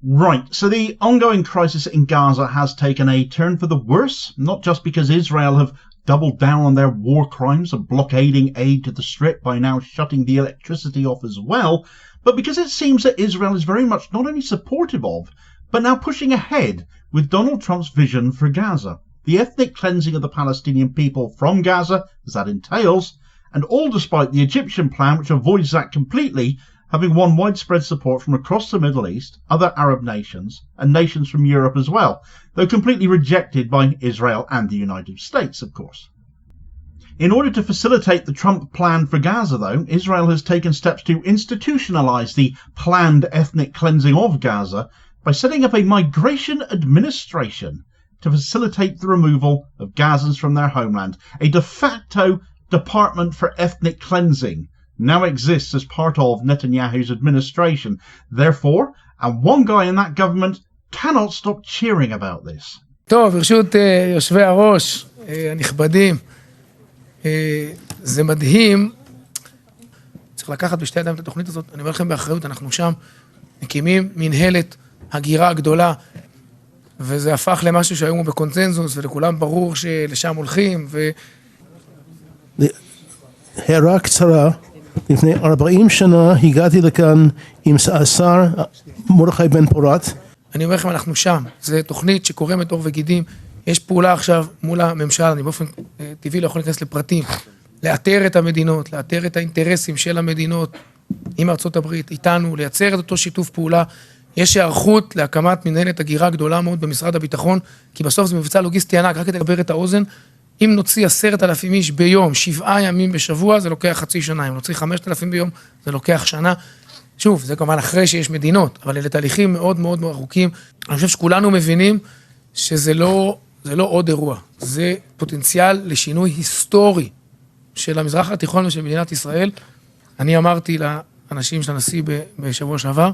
Right, so the ongoing crisis in Gaza has taken a turn for the worse, not just because Israel have doubled down on their war crimes of blockading aid to the Strip by now shutting the electricity off as well, but because it seems that Israel is very much not only supportive of, but now pushing ahead with Donald Trump's vision for Gaza. The ethnic cleansing of the Palestinian people from Gaza, as that entails, and all despite the Egyptian plan, which avoids that completely, having won widespread support from across the Middle East, other Arab nations, and nations from Europe as well, though completely rejected by Israel and the United States, of course. In order to facilitate the Trump plan for Gaza, though, Israel has taken steps to institutionalise the planned ethnic cleansing of Gaza by setting up a migration administration to facilitate the removal of Gazans from their homeland. A de facto Department for Ethnic Cleansing now exists as part of Netanyahu's administration. Therefore, and one guy in that government cannot stop cheering about this. טוב, ברשות יושבי הראש הנכבדים, זה מדהים. צריך לקחת בשתי ידיים את התוכנית הזאת. אני אומר לכם באחריות, אנחנו שם מקימים מנהלת הגירה גדולה, וזה הפך למשהו שהיום הוא בקונצנזוס, ולכולם ברור שלשם הולכים. הערה קצרה. לפני 40 שנה הגעתי לכאן עם השר מרדכי בן פורת. אני אומר לכם, אנחנו שם. זו תוכנית שקורמת עור וגידים. יש פעולה עכשיו מול הממשל, אני באופן טבעי לא יכול להיכנס לפרטים, לאתר את המדינות, לאתר את האינטרסים של המדינות עם ארצות הברית, איתנו, לייצר את אותו שיתוף פעולה. יש הערכות להקמת מנהלת הגירה גדולה מאוד במשרד הביטחון, כי בסוף זה מבצע לוגיסטי ענק, רק כדי לדבר את האוזן. אם נוציא 10,000 איש ביום, 7 ימים בשבוע, זה לוקח חצי שנה. אם נוציא 5,000 ביום, זה לוקח שנה. שוב, זה כמובן אחרי שיש מדינות, אבל אלה תהליכים מאוד מאוד ארוכים. אני חושב שכולנו מבינים שזה לא עוד אירוע. זה פוטנציאל לשינוי היסטורי של המזרח התיכון ושל מדינת ישראל. אני אמרתי לאנשים של הנשיא בשבוע שעבר,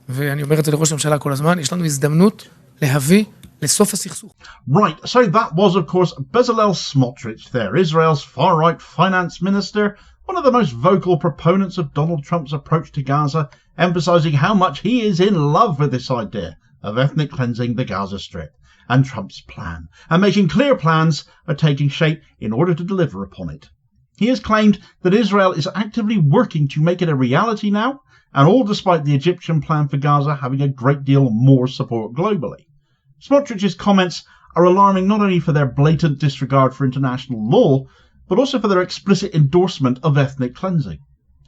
ואני אומר את זה לראש הממשלה כל הזמן, יש לנו הזדמנות להביא לסוף הסכסוך. Right, so that was of course Bezalel Smotrich there, Israel's far-right finance minister, one of the most vocal proponents of Donald Trump's approach to Gaza, emphasizing how much he is in love with this idea of ethnic cleansing the Gaza Strip and Trump's plan, and making clear plans are taking shape in order to deliver upon it. He has claimed that Israel is actively working to make it a reality now, and all despite the Egyptian plan for Gaza having a great deal more support globally. Smotrich's comments are alarming not only for their blatant disregard for international law, but also for their explicit endorsement of ethnic cleansing.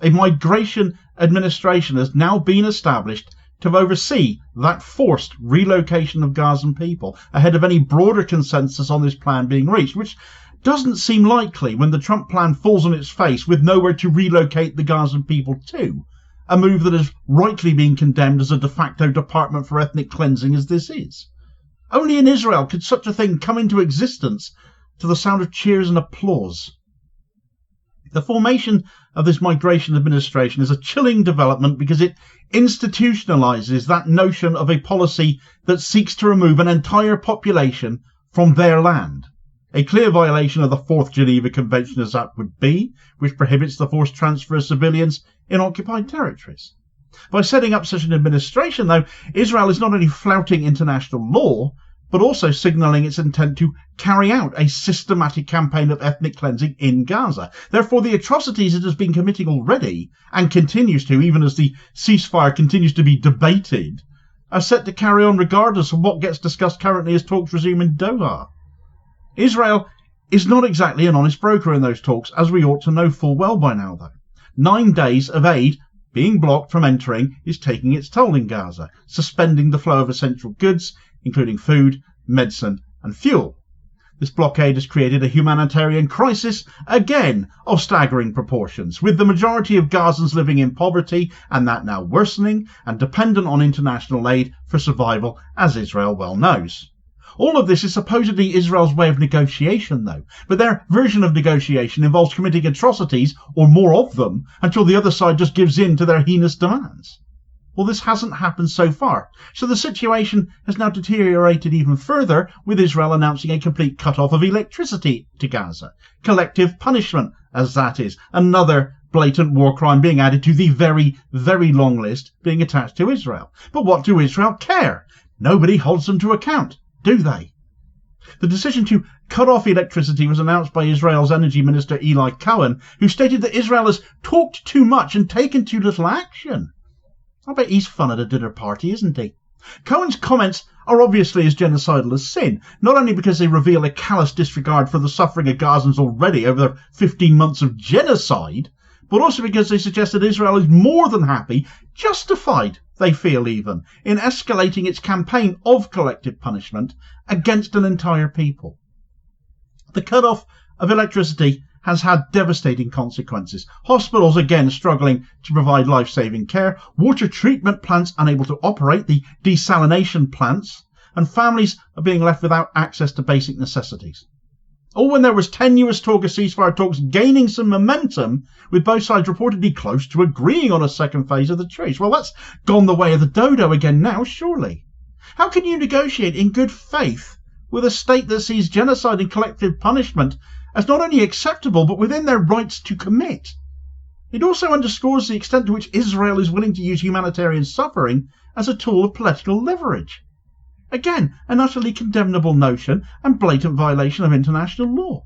A migration administration has now been established to oversee that forced relocation of Gazan people ahead of any broader consensus on this plan being reached, which doesn't seem likely when the Trump plan falls on its face with nowhere to relocate the Gazan people to, a move that has rightly been condemned as a de facto Department for Ethnic Cleansing as this is. Only in Israel could such a thing come into existence to the sound of cheers and applause. The formation of this migration administration is a chilling development because it institutionalizes that notion of a policy that seeks to remove an entire population from their land. A clear violation of the 4th Geneva Convention as that would be, which prohibits the forced transfer of civilians in occupied territories. By setting up such an administration, though, Israel is not only flouting international law, but also signalling its intent to carry out a systematic campaign of ethnic cleansing in Gaza. Therefore, the atrocities it has been committing already, and continues to, even as the ceasefire continues to be debated, are set to carry on regardless of what gets discussed currently as talks resume in Doha. Israel is not exactly an honest broker in those talks, as we ought to know full well by now, though. 9 days of aid being blocked from entering is taking its toll in Gaza, suspending the flow of essential goods, including food, medicine and fuel. This blockade has created a humanitarian crisis, again of staggering proportions, with the majority of Gazans living in poverty, and that now worsening, and dependent on international aid for survival, as Israel well knows. All of this is supposedly Israel's way of negotiation, though, but their version of negotiation involves committing atrocities, or more of them, until the other side just gives in to their heinous demands. Well, this hasn't happened so far, so the situation has now deteriorated even further, with Israel announcing a complete cut-off of electricity to Gaza. Collective punishment, as that is, another blatant war crime being added to the very, very long list being attached to Israel. But what do Israel care? Nobody holds them to account, do they? The decision to cut off electricity was announced by Israel's Energy Minister Eli Cohen, who stated that Israel has talked too much and taken too little action. I bet he's fun at a dinner party, isn't he? Cohen's comments are obviously as genocidal as sin, not only because they reveal a callous disregard for the suffering of Gazans already over their 15 months of genocide, but also because they suggest that Israel is more than happy, justified, they feel even, in escalating its campaign of collective punishment against an entire people. The cut-off of electricity has had devastating consequences. Hospitals again struggling to provide life-saving care, water treatment plants unable to operate, the desalination plants, and families are being left without access to basic necessities. All when there was tenuous talk of ceasefire talks gaining some momentum, with both sides reportedly close to agreeing on a second phase of the truce. Well, that's gone the way of the dodo again now, surely. How can you negotiate in good faith with a state that sees genocide and collective punishment as not only acceptable, but within their rights to commit? It also underscores the extent to which Israel is willing to use humanitarian suffering as a tool of political leverage. Again, an utterly condemnable notion and blatant violation of international law.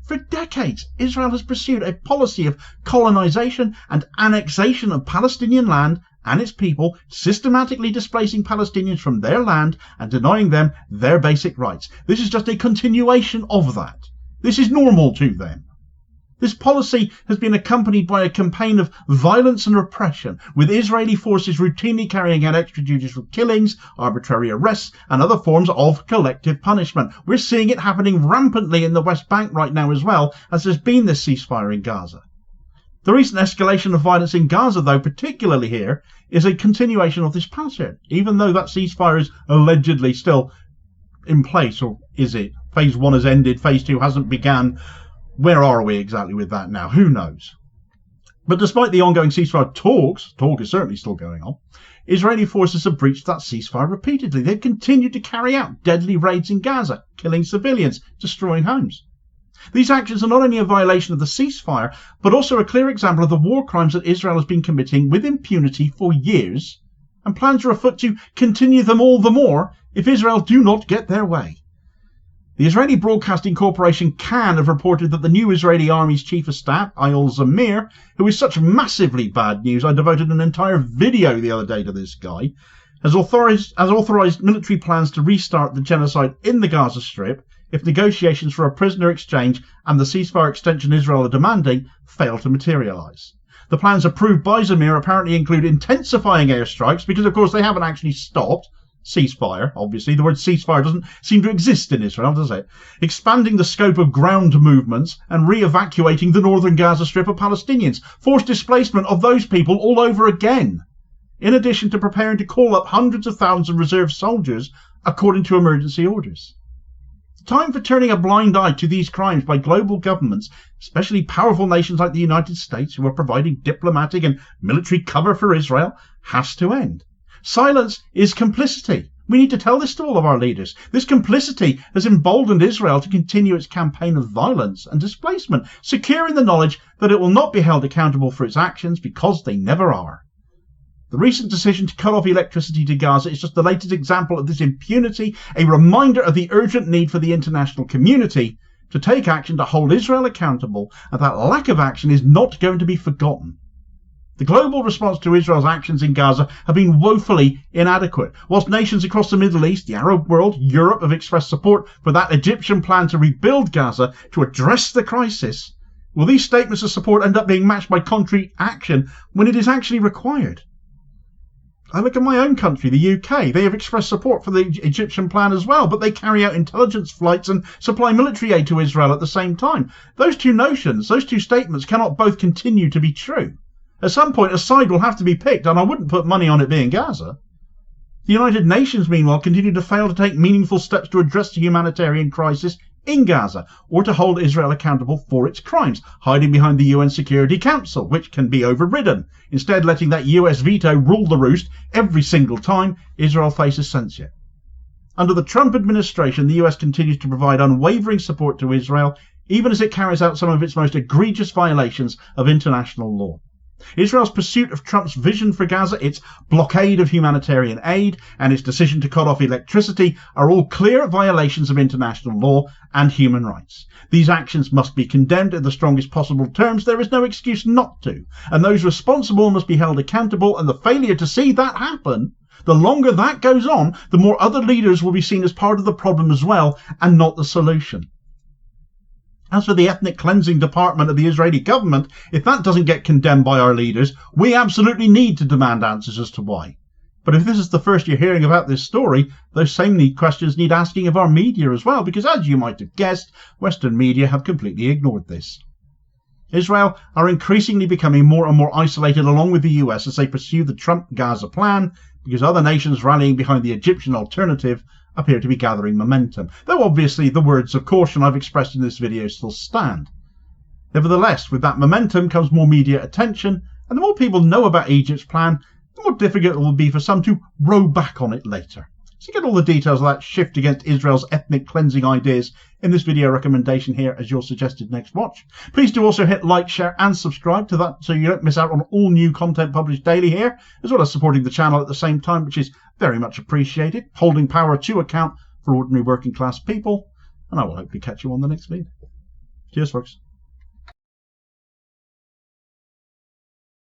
For decades, Israel has pursued a policy of colonization and annexation of Palestinian land and its people, systematically displacing Palestinians from their land and denying them their basic rights. This is just a continuation of that. This is normal to them. This policy has been accompanied by a campaign of violence and repression, with Israeli forces routinely carrying out extrajudicial killings, arbitrary arrests, and other forms of collective punishment. We're seeing it happening rampantly in the West Bank right now as well, as there's been this ceasefire in Gaza. The recent escalation of violence in Gaza, though, particularly here, is a continuation of this pattern, even though that ceasefire is allegedly still in place, or is it? Phase 1 has ended, Phase 2 hasn't begun. Where are we exactly with that now? Who knows? But despite the ongoing ceasefire talk is certainly still going on, Israeli forces have breached that ceasefire repeatedly. They've continued to carry out deadly raids in Gaza, killing civilians, destroying homes. These actions are not only a violation of the ceasefire, but also a clear example of the war crimes that Israel has been committing with impunity for years, and plans are afoot to continue them all the more if Israel do not get their way. The Israeli Broadcasting Corporation Kan have reported that the new Israeli Army's Chief of Staff, Eyal Zamir, who is such massively bad news, I devoted an entire video the other day to this guy, has authorized military plans to restart the genocide in the Gaza Strip if negotiations for a prisoner exchange and the ceasefire extension Israel are demanding fail to materialize. The plans approved by Zamir apparently include intensifying airstrikes, because of course they haven't actually stopped. Ceasefire, obviously. The word ceasefire doesn't seem to exist in Israel, does it? Expanding the scope of ground movements and re-evacuating the northern Gaza Strip of Palestinians. Forced displacement of those people all over again. In addition to preparing to call up hundreds of thousands of reserve soldiers according to emergency orders. The time for turning a blind eye to these crimes by global governments, especially powerful nations like the United States who are providing diplomatic and military cover for Israel, has to end. Silence is complicity. We need to tell this to all of our leaders. This complicity has emboldened Israel to continue its campaign of violence and displacement, secure in the knowledge that it will not be held accountable for its actions because they never are. The recent decision to cut off electricity to Gaza is just the latest example of this impunity, a reminder of the urgent need for the international community to take action to hold Israel accountable, and that lack of action is not going to be forgotten. The global response to Israel's actions in Gaza have been woefully inadequate. Whilst nations across the Middle East, the Arab world, Europe have expressed support for that Egyptian plan to rebuild Gaza to address the crisis, will these statements of support end up being matched by concrete action when it is actually required? I look at my own country, the UK. They have expressed support for the Egyptian plan as well, but they carry out intelligence flights and supply military aid to Israel at the same time. Those two notions, those two statements cannot both continue to be true. At some point, a side will have to be picked, and I wouldn't put money on it being Gaza. The United Nations, meanwhile, continue to fail to take meaningful steps to address the humanitarian crisis in Gaza, or to hold Israel accountable for its crimes, hiding behind the UN Security Council, which can be overridden, instead letting that US veto rule the roost every single time Israel faces censure. Under the Trump administration, the US continues to provide unwavering support to Israel even as it carries out some of its most egregious violations of international law. Israel's pursuit of Trump's vision for Gaza, its blockade of humanitarian aid, and its decision to cut off electricity are all clear violations of international law and human rights. These actions must be condemned in the strongest possible terms. There is no excuse not to, and those responsible must be held accountable, and the failure to see that happen, the longer that goes on, the more other leaders will be seen as part of the problem as well, and not the solution. As for the ethnic cleansing department of the Israeli government, if that doesn't get condemned by our leaders, we absolutely need to demand answers as to why. But if this is the first you're hearing about this story, those same questions need asking of our media as well, because as you might have guessed, Western media have completely ignored this. Israel are increasingly becoming more and more isolated along with the US as they pursue the Trump-Gaza plan, because other nations rallying behind the Egyptian alternative appear to be gathering momentum, though obviously the words of caution I've expressed in this video still stand. Nevertheless, with that momentum comes more media attention, and the more people know about Egypt's plan, the more difficult it will be for some to row back on it later. So get all the details of that shift against Israel's ethnic cleansing ideas in this video recommendation here as your suggested next watch. Please do also hit like, share and subscribe to that so you don't miss out on all new content published daily here, as well as supporting the channel at the same time, which is very much appreciated, holding power to account for ordinary working class people, and I will hopefully catch you on the next video. Cheers folks.